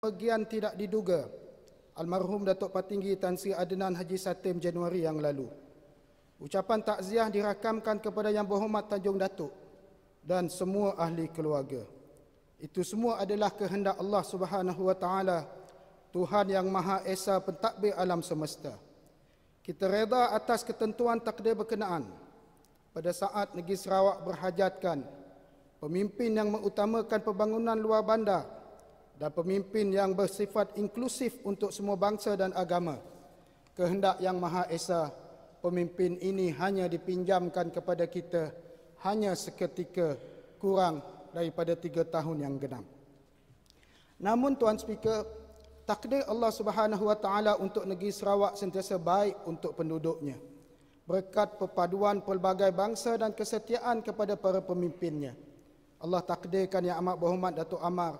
bagian tidak diduga almarhum Datuk Patinggi Tan Sri Adnan Haji Satim Januari yang lalu. Ucapan takziah dirakamkan kepada Yang Berhormat Tanjung Datuk dan semua ahli keluarga. Itu semua adalah kehendak Allah Subhanahu wa taala, Tuhan yang Maha Esa pentadbir alam semesta. Kita reda atas ketentuan takdir berkenaan pada saat negeri Sarawak berhajatkan pemimpin yang mengutamakan pembangunan luar bandar dan pemimpin yang bersifat inklusif untuk semua bangsa dan agama. Kehendak yang Maha Esa, pemimpin ini hanya dipinjamkan kepada kita hanya seketika, kurang daripada 3 tahun yang genap. Namun Tuan Speaker, takdir Allah Subhanahu wa taala untuk negeri Sarawak sentiasa baik untuk penduduknya, berkat perpaduan pelbagai bangsa dan kesetiaan kepada para pemimpinnya. Allah takdirkan Yang Amat Berhormat Datuk Amar,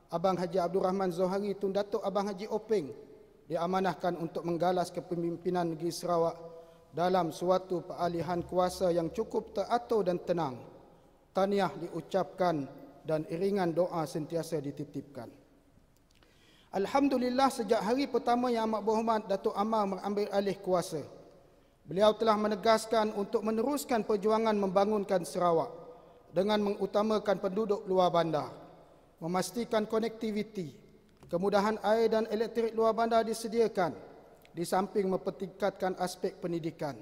Abang Haji Abdul Rahman Zohari Tun Datuk Abang Haji Openg diamanahkan untuk menggalas kepemimpinan negeri Sarawak dalam suatu peralihan kuasa yang cukup teratur dan tenang. Tahniah diucapkan dan iringan doa sentiasa dititipkan. Alhamdulillah, sejak hari pertama Yang Amat Berhormat Datuk Amar mengambil alih kuasa, beliau telah menegaskan untuk meneruskan perjuangan membangunkan Sarawak dengan mengutamakan penduduk luar bandar, memastikan konektiviti, kemudahan air dan elektrik luar bandar disediakan, di samping mempertingkatkan aspek pendidikan.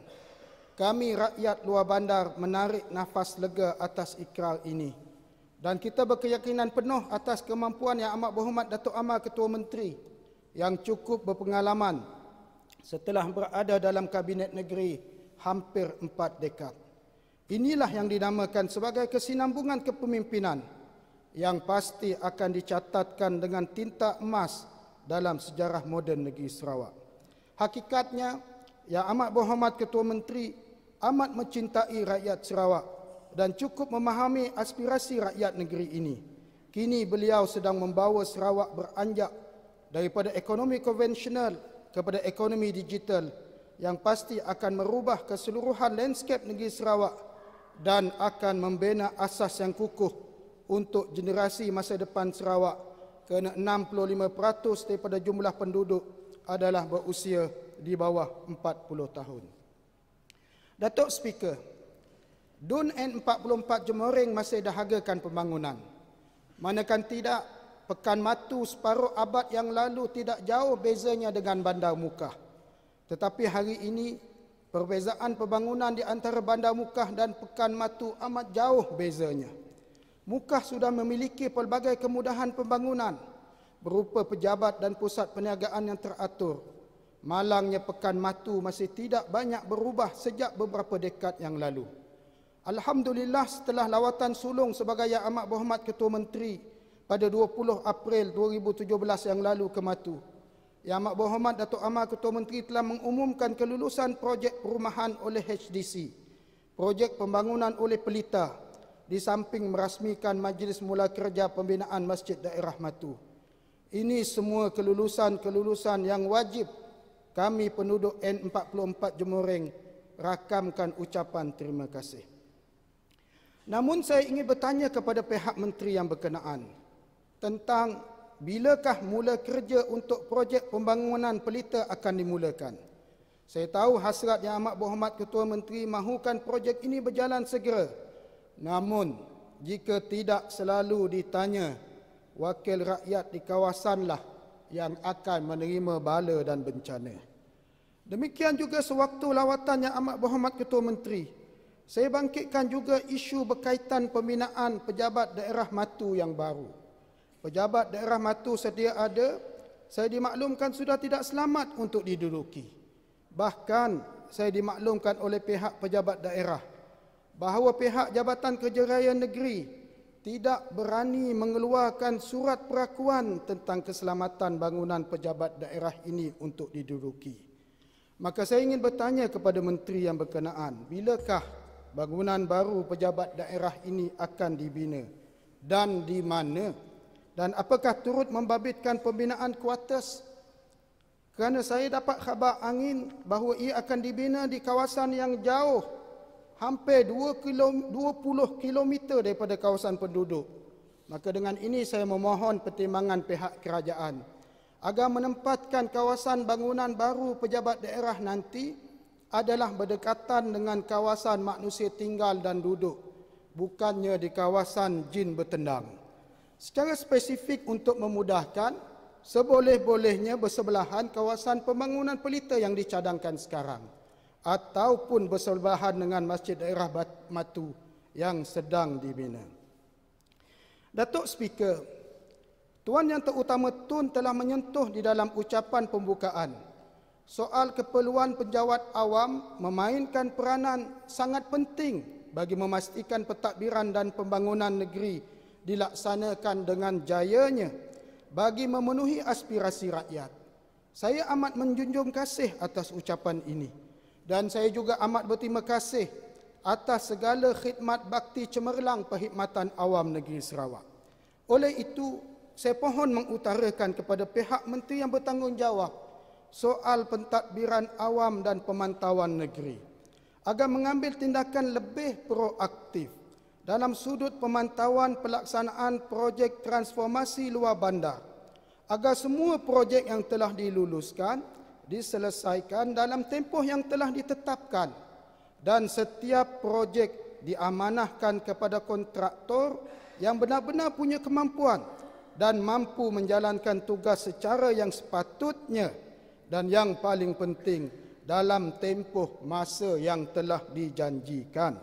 Kami rakyat luar bandar menarik nafas lega atas ikrar ini dan kita berkeyakinan penuh atas kemampuan Yang Amat Berhormat Datuk Amar Ketua Menteri yang cukup berpengalaman setelah berada dalam Kabinet Negeri hampir 4 dekad. Inilah yang dinamakan sebagai kesinambungan kepemimpinan yang pasti akan dicatatkan dengan tinta emas dalam sejarah moden negeri Sarawak. Hakikatnya, Yang Amat Berhormat Ketua Menteri amat mencintai rakyat Sarawak dan cukup memahami aspirasi rakyat negeri ini. Kini beliau sedang membawa Sarawak beranjak daripada ekonomi konvensional kepada ekonomi digital yang pasti akan merubah keseluruhan landscape negeri Sarawak dan akan membina asas yang kukuh untuk generasi masa depan Sarawak, kerana 65% daripada jumlah penduduk adalah berusia di bawah 40 tahun. Datuk Speaker, DUN N44 Jemoring masih dahagakan pembangunan. Manakala tidak, Pekan Matu separuh abad yang lalu tidak jauh bezanya dengan Bandar Mukah. Tetapi hari ini, perbezaan pembangunan di antara Bandar Mukah dan Pekan Matu amat jauh bezanya. Mukah sudah memiliki pelbagai kemudahan pembangunan berupa pejabat dan pusat perniagaan yang teratur. Malangnya Pekan Matu masih tidak banyak berubah sejak beberapa dekad yang lalu. Alhamdulillah, setelah lawatan sulung sebagai Yang Amat Berhormat Ketua Menteri pada 20 April 2017 yang lalu ke Matu, Yang Amat Berhormat Datuk Amar Ketua Menteri telah mengumumkan kelulusan projek perumahan oleh HDC, projek pembangunan oleh Pelita, di samping merasmikan Majlis Mula Kerja Pembinaan Masjid Daerah Matu. Ini semua kelulusan yang wajib kami penduduk N44 Jemoring rakamkan ucapan terima kasih. Namun saya ingin bertanya kepada pihak menteri yang berkenaan tentang bilakah mula kerja untuk projek pembangunan Pelita akan dimulakan. Saya tahu hasrat Yang Amat Berhormat Ketua Menteri mahukan projek ini berjalan segera. Namun, jika tidak selalu ditanya, wakil rakyat di kawasanlah yang akan menerima bala dan bencana. Demikian juga sewaktu lawatan Yang Amat Berhormat Ketua Menteri, saya bangkitkan juga isu berkaitan pembinaan pejabat daerah Matu yang baru. Pejabat daerah Matu sedia ada, saya dimaklumkan sudah tidak selamat untuk diduduki. Bahkan saya dimaklumkan oleh pihak pejabat daerah bahawa pihak Jabatan Kerja Raya Negeri tidak berani mengeluarkan surat perakuan tentang keselamatan bangunan pejabat daerah ini untuk diduduki. Maka saya ingin bertanya kepada menteri yang berkenaan, bilakah bangunan baru pejabat daerah ini akan dibina dan di mana, dan apakah turut membabitkan pembinaan kuartus? Kerana saya dapat khabar angin bahawa ia akan dibina di kawasan yang jauh, hampir 20 km daripada kawasan penduduk. Maka dengan ini saya memohon pertimbangan pihak kerajaan agar menempatkan kawasan bangunan baru pejabat daerah nanti adalah berdekatan dengan kawasan manusia tinggal dan duduk, bukannya di kawasan jin bertendang. Secara spesifik untuk memudahkan, seboleh-bolehnya bersebelahan kawasan pembangunan pelita yang dicadangkan sekarang, ataupun bersebelahan dengan Masjid Daerah Matu yang sedang dibina. Datuk Speaker, Tuan Yang Terutama Tun telah menyentuh di dalam ucapan pembukaan soal keperluan penjawat awam memainkan peranan sangat penting bagi memastikan pentadbiran dan pembangunan negeri dilaksanakan dengan jayanya bagi memenuhi aspirasi rakyat. Saya amat menjunjung kasih atas ucapan ini dan saya juga amat berterima kasih atas segala khidmat bakti cemerlang perkhidmatan awam negeri Sarawak. Oleh itu, saya pohon mengutarakan kepada pihak menteri yang bertanggungjawab soal pentadbiran awam dan pemantauan negeri agar mengambil tindakan lebih proaktif dalam sudut pemantauan pelaksanaan projek transformasi luar bandar agar semua projek yang telah diluluskan diselesaikan dalam tempoh yang telah ditetapkan dan setiap projek diamanahkan kepada kontraktor yang benar-benar punya kemampuan dan mampu menjalankan tugas secara yang sepatutnya dan yang paling penting dalam tempoh masa yang telah dijanjikan.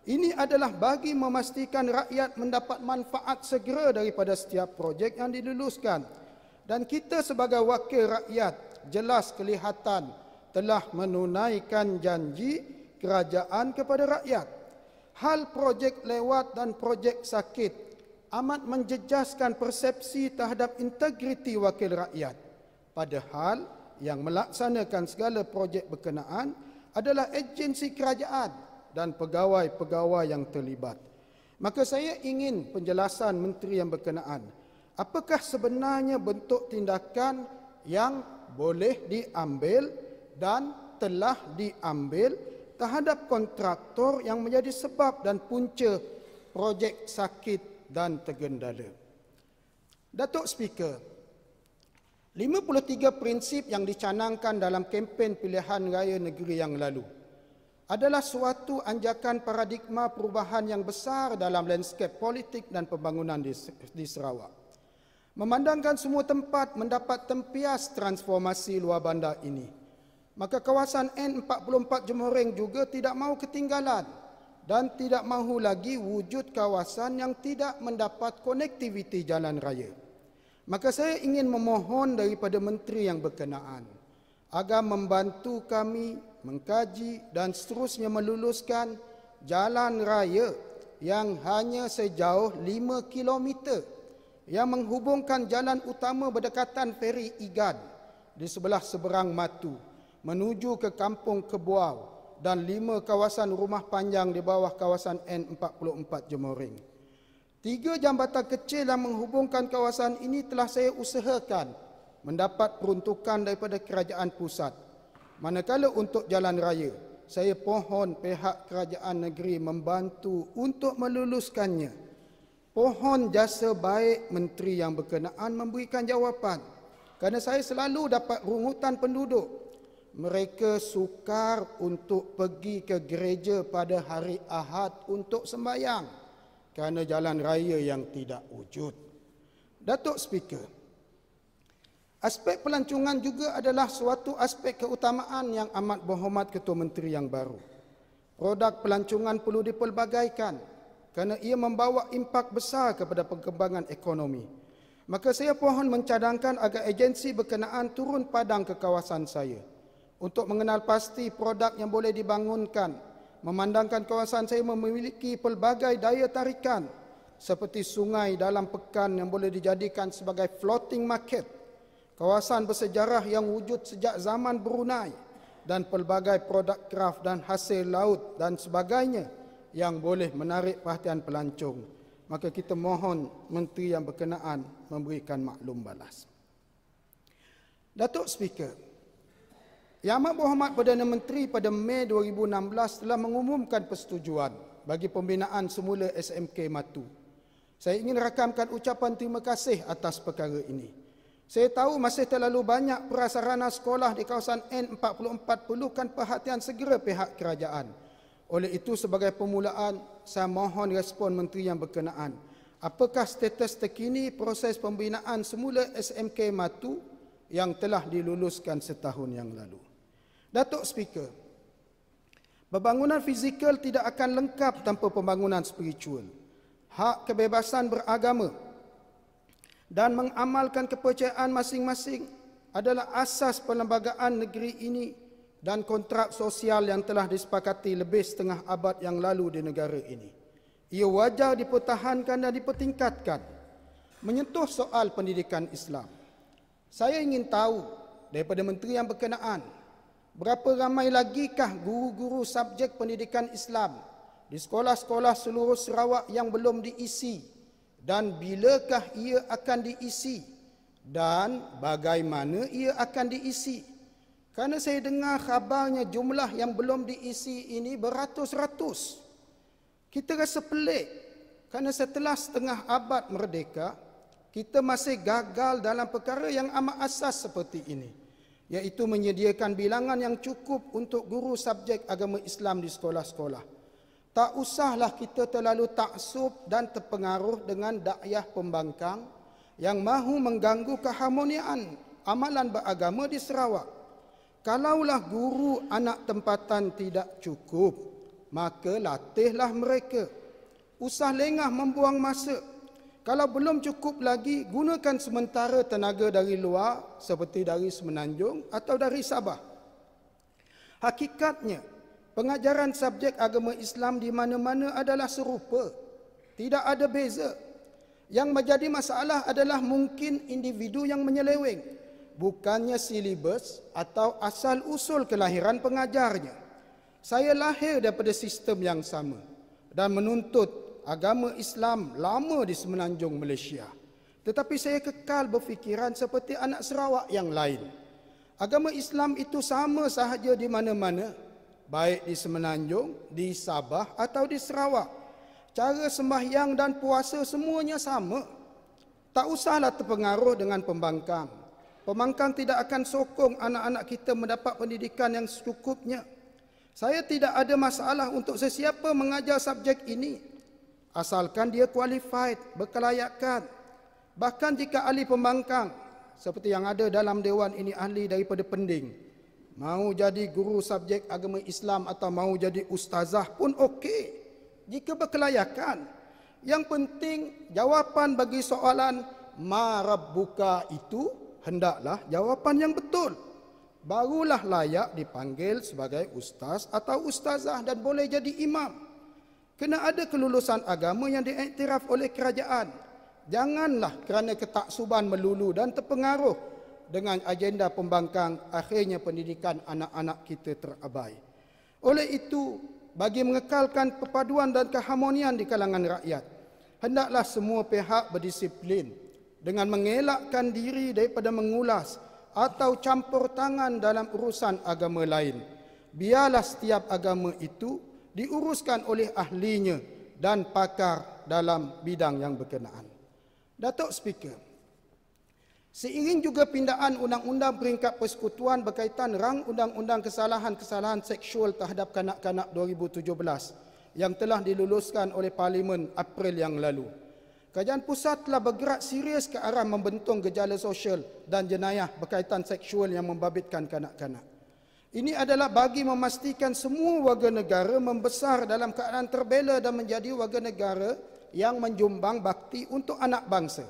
Ini adalah bagi memastikan rakyat mendapat manfaat segera daripada setiap projek yang diluluskan. Dan kita sebagai wakil rakyat jelas kelihatan telah menunaikan janji kerajaan kepada rakyat. Hal projek lewat dan projek sakit amat menjejaskan persepsi terhadap integriti wakil rakyat. Padahal yang melaksanakan segala projek berkenaan adalah agensi kerajaan dan pegawai-pegawai yang terlibat. Maka saya ingin penjelasan menteri yang berkenaan. Apakah sebenarnya bentuk tindakan yang boleh diambil dan telah diambil terhadap kontraktor yang menjadi sebab dan punca projek sakit dan tergendala? Datuk Speaker, 53 prinsip yang dicanangkan dalam kempen pilihan raya negeri yang lalu adalah suatu anjakan paradigma perubahan yang besar dalam lanskap politik dan pembangunan di Sarawak. Memandangkan semua tempat mendapat tempias transformasi luar bandar ini, maka kawasan N44 Jemoreng juga tidak mahu ketinggalan dan tidak mahu lagi wujud kawasan yang tidak mendapat konektiviti jalan raya. Maka saya ingin memohon daripada menteri yang berkenaan agar membantu kami mengkaji dan seterusnya meluluskan jalan raya yang hanya sejauh 5 km yang menghubungkan jalan utama berdekatan Feri Igan di sebelah seberang Matu menuju ke Kampung Kebuau dan 5 kawasan rumah panjang di bawah kawasan N44 Jemoreng. 3 jambatan kecil yang menghubungkan kawasan ini telah saya usahakan mendapat peruntukan daripada kerajaan pusat. Manakala untuk jalan raya, saya pohon pihak kerajaan negeri membantu untuk meluluskannya. Pohon jasa baik menteri yang berkenaan memberikan jawapan. Kerana saya selalu dapat rungutan penduduk. Mereka sukar untuk pergi ke gereja pada hari Ahad untuk sembahyang kerana jalan raya yang tidak wujud. Datuk Speaker, aspek pelancongan juga adalah suatu aspek keutamaan yang amat berhormat Ketua Menteri yang baru. Produk pelancongan perlu dipelbagaikan kerana ia membawa impak besar kepada perkembangan ekonomi. Maka saya pohon mencadangkan agar agensi berkenaan turun padang ke kawasan saya untuk mengenal pasti produk yang boleh dibangunkan. Memandangkan kawasan saya memiliki pelbagai daya tarikan seperti sungai dalam pekan yang boleh dijadikan sebagai floating market, kawasan bersejarah yang wujud sejak zaman Brunei dan pelbagai produk kraft dan hasil laut dan sebagainya yang boleh menarik perhatian pelancong. Maka kita mohon menteri yang berkenaan memberikan maklum balas. Datuk Speaker, Yang Amat Berhormat Perdana Menteri pada Mei 2016 telah mengumumkan persetujuan bagi pembinaan semula SMK Matu. Saya ingin rakamkan ucapan terima kasih atas perkara ini. Saya tahu masih terlalu banyak prasarana sekolah di kawasan N44 perlukan perhatian segera pihak kerajaan. Oleh itu, sebagai permulaan, saya mohon respon Menteri yang berkenaan. Apakah status terkini proses pembinaan semula SMK Matu yang telah diluluskan setahun yang lalu? Datuk Speaker, pembangunan fizikal tidak akan lengkap tanpa pembangunan spiritual. Hak kebebasan beragama dan mengamalkan kepercayaan masing-masing adalah asas perlembagaan negeri ini dan kontrak sosial yang telah disepakati lebih setengah abad yang lalu di negara ini. Ia wajar dipertahankan dan dipertingkatkan. Menyentuh soal pendidikan Islam, saya ingin tahu daripada menteri yang berkenaan, berapa ramai lagikah guru-guru subjek pendidikan Islam di sekolah-sekolah seluruh Sarawak yang belum diisi, dan bilakah ia akan diisi dan bagaimana ia akan diisi? Kerana saya dengar khabarnya jumlah yang belum diisi ini beratus-ratus. Kita rasa pelik kerana setelah setengah abad merdeka, kita masih gagal dalam perkara yang amat asas seperti ini, iaitu menyediakan bilangan yang cukup untuk guru subjek agama Islam di sekolah-sekolah. Tak usahlah kita terlalu taksub dan terpengaruh dengan dakwah pembangkang yang mahu mengganggu keharmonian amalan beragama di Sarawak. Kalaulah guru anak tempatan tidak cukup, maka latihlah mereka. Usah lengah membuang masa. Kalau belum cukup lagi, gunakan sementara tenaga dari luar seperti dari Semenanjung atau dari Sabah. Hakikatnya, pengajaran subjek agama Islam di mana-mana adalah serupa. Tidak ada beza. Yang menjadi masalah adalah mungkin individu yang menyeleweng, bukannya silibus atau asal-usul kelahiran pengajarnya. Saya lahir daripada sistem yang sama dan menuntut agama Islam lama di Semenanjung Malaysia. Tetapi saya kekal berfikiran seperti anak Sarawak yang lain. Agama Islam itu sama sahaja di mana-mana, baik di Semenanjung, di Sabah atau di Sarawak. Cara sembahyang dan puasa semuanya sama. Tak usahlah terpengaruh dengan pembangkang. Pembangkang tidak akan sokong anak-anak kita mendapat pendidikan yang secukupnya. Saya tidak ada masalah untuk sesiapa mengajar subjek ini, asalkan dia qualified, berkelayakan. Bahkan jika ahli pembangkang, seperti yang ada dalam Dewan ini ahli daripada Pending, mau jadi guru subjek agama Islam atau mau jadi ustazah pun okey, jika berkelayakan. Yang penting jawapan bagi soalan ma rabbuka itu hendaklah jawapan yang betul. Barulah layak dipanggil sebagai ustaz atau ustazah dan boleh jadi imam. Kena ada kelulusan agama yang diiktiraf oleh kerajaan. Janganlah kerana ketaksuban melulu dan terpengaruh dengan agenda pembangkang, akhirnya pendidikan anak-anak kita terabai. Oleh itu, bagi mengekalkan perpaduan dan keharmonian di kalangan rakyat, hendaklah semua pihak berdisiplin dengan mengelakkan diri daripada mengulas atau campur tangan dalam urusan agama lain. Biarlah setiap agama itu diuruskan oleh ahlinya dan pakar dalam bidang yang berkenaan. Datuk Speaker, seiring juga pindaan Undang-Undang Peringkat Persekutuan berkaitan rang Undang-Undang Kesalahan-Kesalahan Seksual terhadap Kanak-kanak 2017 yang telah diluluskan oleh Parlimen April yang lalu, Kerajaan Pusat telah bergerak serius ke arah membentung gejala sosial dan jenayah berkaitan seksual yang membabitkan kanak-kanak. Ini adalah bagi memastikan semua warga negara membesar dalam keadaan terbela dan menjadi warga negara yang menjumbang bakti untuk anak bangsa.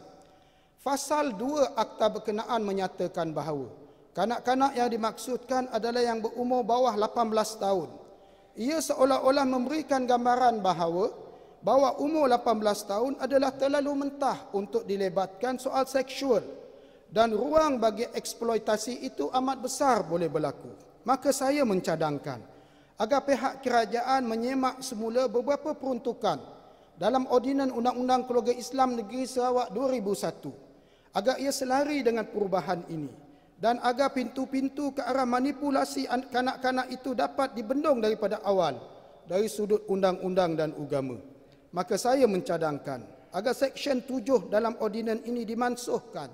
Fasal 2 Akta berkenaan menyatakan bahawa kanak-kanak yang dimaksudkan adalah yang berumur bawah 18 tahun. Ia seolah-olah memberikan gambaran bahawa umur 18 tahun adalah terlalu mentah untuk dilebatkan soal seksual dan ruang bagi eksploitasi itu amat besar boleh berlaku. Maka saya mencadangkan agar pihak kerajaan menyemak semula beberapa peruntukan dalam Ordinan Undang-Undang Keluarga Islam Negeri Sarawak 2001 agar ia selari dengan perubahan ini dan agar pintu-pintu ke arah manipulasi kanak-kanak itu dapat dibendung daripada awal dari sudut undang-undang dan agama. Maka saya mencadangkan agar Seksyen 7 dalam ordinan ini dimansuhkan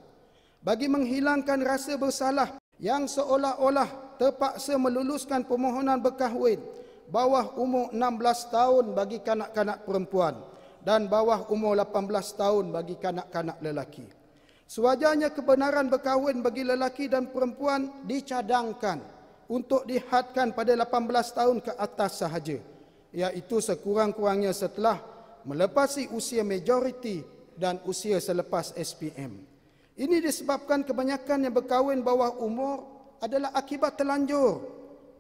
bagi menghilangkan rasa bersalah yang seolah-olah terpaksa meluluskan permohonan berkahwin bawah umur 16 tahun bagi kanak-kanak perempuan dan bawah umur 18 tahun bagi kanak-kanak lelaki. Sewajarnya kebenaran berkahwin bagi lelaki dan perempuan dicadangkan untuk dihadkan pada 18 tahun ke atas sahaja, iaitu sekurang-kurangnya setelah melepasi usia majoriti dan usia selepas SPM. Ini disebabkan kebanyakan yang berkahwin bawah umur adalah akibat terlanjur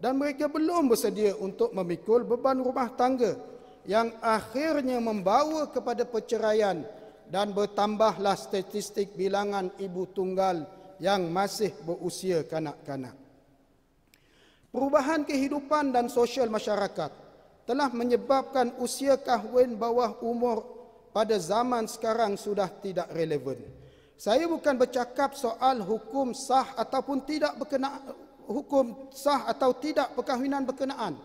dan mereka belum bersedia untuk memikul beban rumah tangga yang akhirnya membawa kepada perceraian dan bertambahlah statistik bilangan ibu tunggal yang masih berusia kanak-kanak. Perubahan kehidupan dan sosial masyarakat telah menyebabkan usia kahwin bawah umur pada zaman sekarang sudah tidak relevan. Saya bukan bercakap soal hukum sah ataupun tidak berkenaan, hukum sah atau tidak perkahwinan berkenaan,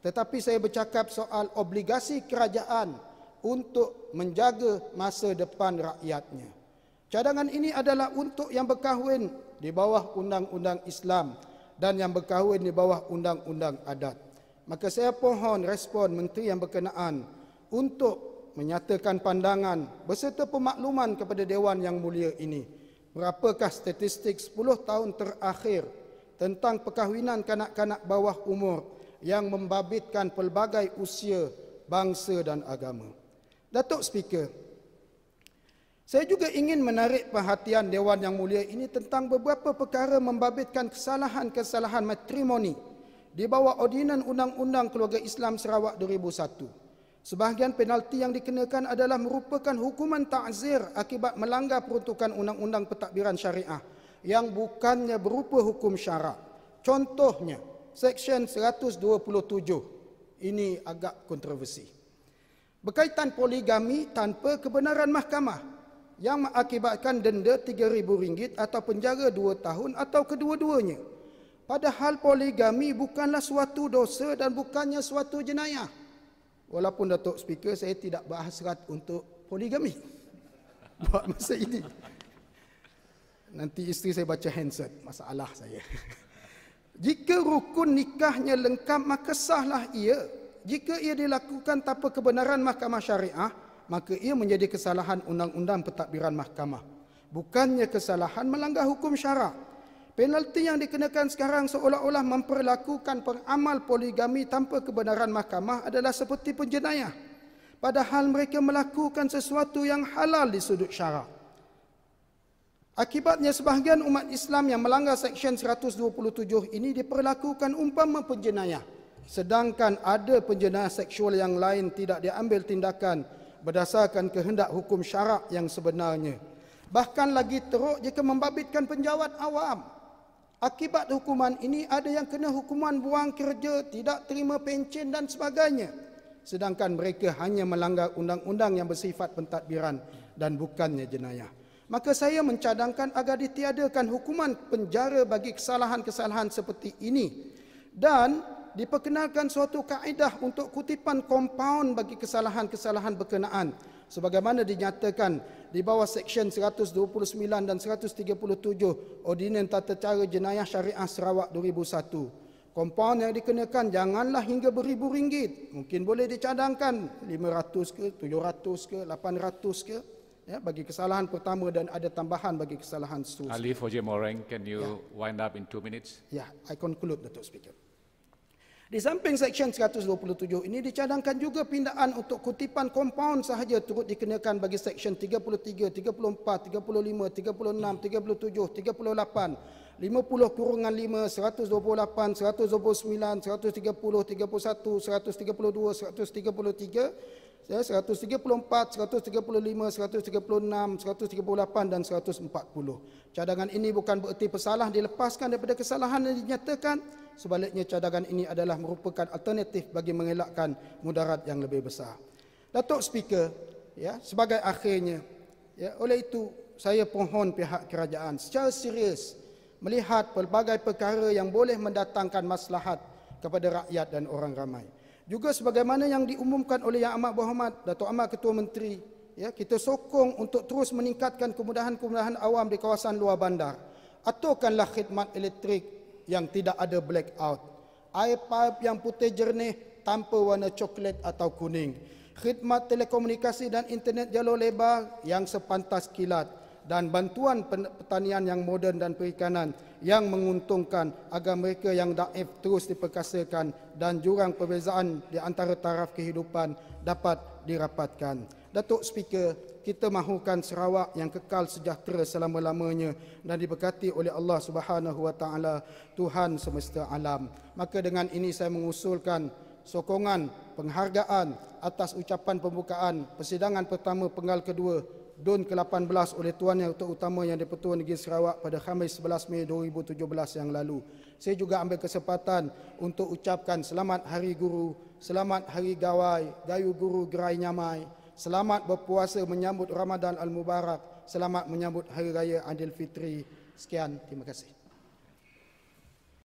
tetapi saya bercakap soal obligasi kerajaan untuk menjaga masa depan rakyatnya. Cadangan ini adalah untuk yang berkahwin di bawah undang-undang Islam dan yang berkahwin di bawah undang-undang adat. Maka saya pohon respon menteri yang berkenaan untuk menyatakan pandangan beserta pemakluman kepada Dewan Yang Mulia ini. Berapakah statistik 10 tahun terakhir tentang perkahwinan kanak-kanak bawah umur yang membabitkan pelbagai usia, bangsa dan agama. Datuk Speaker, saya juga ingin menarik perhatian Dewan Yang Mulia ini tentang beberapa perkara membabitkan kesalahan-kesalahan matrimoni di bawah ordinan Undang-Undang Keluarga Islam Sarawak 2001. Sebahagian penalti yang dikenakan adalah merupakan hukuman ta'zir akibat melanggar peruntukan Undang-Undang Pentadbiran Syariah yang bukannya berupa hukum syarak. Contohnya, Seksyen 127. Ini agak kontroversi. Berkaitan poligami tanpa kebenaran mahkamah yang mengakibatkan denda RM3,000 atau penjara 2 tahun atau kedua-duanya. Padahal poligami bukanlah suatu dosa dan bukannya suatu jenayah. Walaupun Datuk Speaker, saya tidak berhasrat untuk poligami buat masa ini. Nanti isteri saya baca handset, masalah saya. Jika rukun nikahnya lengkap, maka sahlah ia. Jika ia dilakukan tanpa kebenaran mahkamah syariah, maka ia menjadi kesalahan undang-undang pentadbiran mahkamah. Bukannya kesalahan melanggar hukum syarak. Penalti yang dikenakan sekarang seolah-olah memperlakukan peramal poligami tanpa kebenaran mahkamah adalah seperti penjenayah. Padahal mereka melakukan sesuatu yang halal di sudut syarak. Akibatnya sebahagian umat Islam yang melanggar Seksyen 127 ini diperlakukan umpama penjenayah. Sedangkan ada penjenayah seksual yang lain tidak diambil tindakan berdasarkan kehendak hukum syarak yang sebenarnya. Bahkan lagi teruk jika membabitkan penjawat awam. Akibat hukuman ini ada yang kena hukuman buang kerja, tidak terima pencen dan sebagainya. Sedangkan mereka hanya melanggar undang-undang yang bersifat pentadbiran dan bukannya jenayah. Maka saya mencadangkan agar ditiadakan hukuman penjara bagi kesalahan-kesalahan seperti ini. Dan diperkenalkan suatu kaedah untuk kutipan kompaun bagi kesalahan-kesalahan berkenaan. Sebagaimana dinyatakan di bawah Seksyen 129 dan 137 Ordinan Tata Cara Jenayah Syariah Sarawak 2001. Kompaun yang dikenakan janganlah hingga beribu ringgit. Mungkin boleh dicadangkan 500 ke, 700 ke, 800 ke. Ya, bagi kesalahan pertama dan ada tambahan bagi kesalahan seterusnya. Ali Fauzi Moreng, can you wind up in 2 minutes? Ya, I conclude, Datuk Speaker. Di samping Seksyen 127 ini dicadangkan juga pindaan untuk kutipan kompaun sahaja turut dikenakan bagi Seksyen 33, 34, 35, 36, 37, 38, 50/5, 128, 129, 130, 31, 132, 133, 134, 135, 136, 138 dan 140. Cadangan ini bukan bererti pesalah dilepaskan daripada kesalahan yang dinyatakan. Sebaliknya cadangan ini adalah merupakan alternatif bagi mengelakkan mudarat yang lebih besar. Datuk Speaker, ya, sebagai akhirnya, ya, oleh itu saya pohon pihak kerajaan secara serius melihat pelbagai perkara yang boleh mendatangkan maslahat kepada rakyat dan orang ramai. Juga sebagaimana yang diumumkan oleh Yang Amat Berhormat Datuk Amar Ketua Menteri, ya, kita sokong untuk terus meningkatkan kemudahan-kemudahan awam di kawasan luar bandar. Aturkanlah khidmat elektrik yang tidak ada blackout. Air pipe yang putih jernih tanpa warna coklat atau kuning. Khidmat telekomunikasi dan internet jalur lebar yang sepantas kilat. Dan bantuan pertanian yang moden dan perikanan yang menguntungkan agar mereka yang daif terus diperkasakan dan jurang perbezaan di antara taraf kehidupan dapat dirapatkan. Datuk Speaker, kita mahukan Sarawak yang kekal sejahtera selama-lamanya dan diberkati oleh Allah Subhanahu Wa Taala, Tuhan semesta alam. Maka dengan ini saya mengusulkan sokongan penghargaan atas ucapan pembukaan persidangan pertama penggal kedua DUN ke-18 oleh Tuan Yang Terutama Yang di-Pertua Negeri Sarawak pada Khamis 11 Mei 2017 yang lalu. Saya juga ambil kesempatan untuk ucapkan selamat Hari Guru, selamat Hari Gawai, Gayu Guru Gerai Nyamai, selamat berpuasa menyambut Ramadan Al-Mubarak, selamat menyambut Hari Raya Aidilfitri. Sekian, terima kasih.